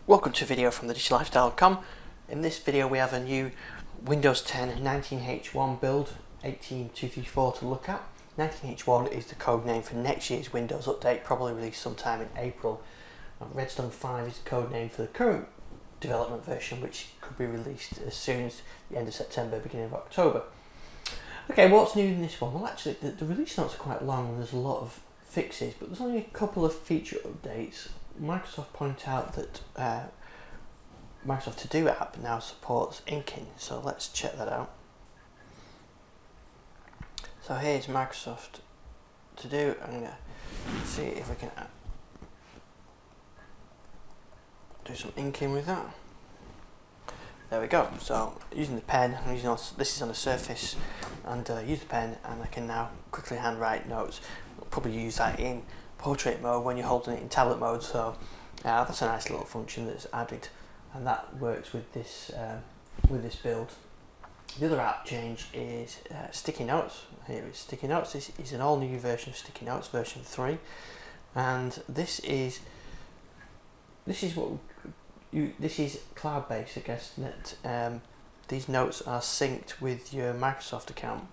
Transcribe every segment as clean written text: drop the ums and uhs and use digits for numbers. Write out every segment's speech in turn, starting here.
Welcome to a video from thedigitalLifestyle.com. In this video we have a new Windows 10 19H1 build 18234 to look at. 19H1 is the code name for next year's Windows update, probably released sometime in April. Redstone 5 is the code name for the current development version, which could be released as soon as the end of September, beginning of October. Okay, what's new in this one? Well, actually the release notes are quite long and there's a lot of fixes, but there's only a couple of feature updates. Microsoft point out that Microsoft To Do app now supports inking, so let's check that out. So here's Microsoft To Do. I'm going to see if we can do some inking with that. There we go. So using the pen, this is on a Surface, and use the pen, and I can now quickly handwrite notes. I'll probably use that in portrait mode when you're holding it in tablet mode. So that's a nice little function that's added, and that works with this build. The other app change is Sticky Notes. Here is Sticky Notes. This is an all new version of Sticky Notes, version 3, and this is cloud based. I guess that these notes are synced with your Microsoft account,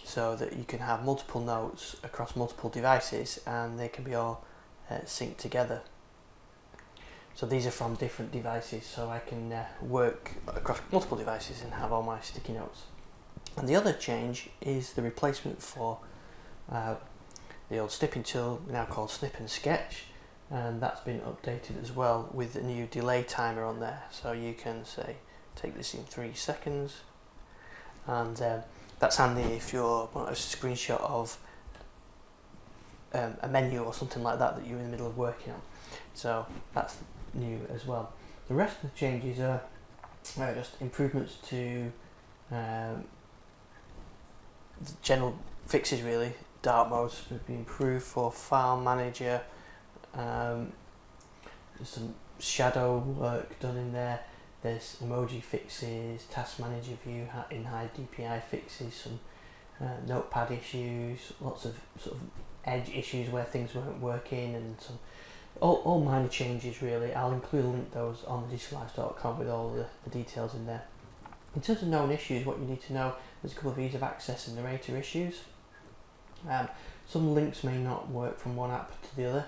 so that you can have multiple notes across multiple devices and they can be all synced together. So these are from different devices, so I can work across multiple devices and have all my sticky notes. And the other change is the replacement for the old snipping tool, now called Snip and Sketch, and that's been updated as well with a new delay timer on there. So you can say take this in 3 seconds, and that's handy if you want a screenshot of a menu or something like that you're in the middle of working on. So that's new as well. The rest of the changes are just improvements to general fixes really. Dark modes would be improved for File Manager. There's some shadow work done in there. There's emoji fixes, Task Manager view in high DPI fixes, some notepad issues, lots of sort of edge issues where things weren't working, and some all minor changes really. I'll include a link those on thedigitalLifestyle.com with all the details in there. In terms of known issues, what you need to know, there's a couple of ease of access and narrator issues. Some links may not work from one app to the other,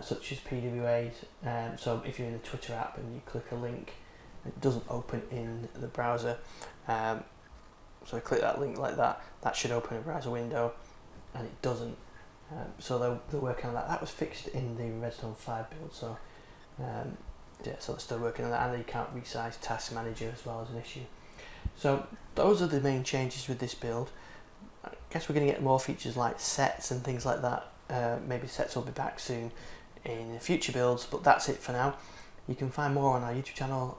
such as PWAs. So if you're in the Twitter app and you click a link, it doesn't open in the browser. So I click that link like that, that should open a browser window, and it doesn't. So they're working on that. That was fixed in the Redstone 5 build, so yeah, so they're still working on that, and you can't resize Task Manager as well as an issue. So those are the main changes with this build. I guess we're going to get more features like sets and things like that. Maybe sets will be back soon in future builds, but that's it for now. You can find more on our YouTube channel,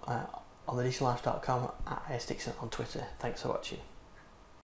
on thedigitallife.com, at ISDixon on Twitter. Thanks for watching.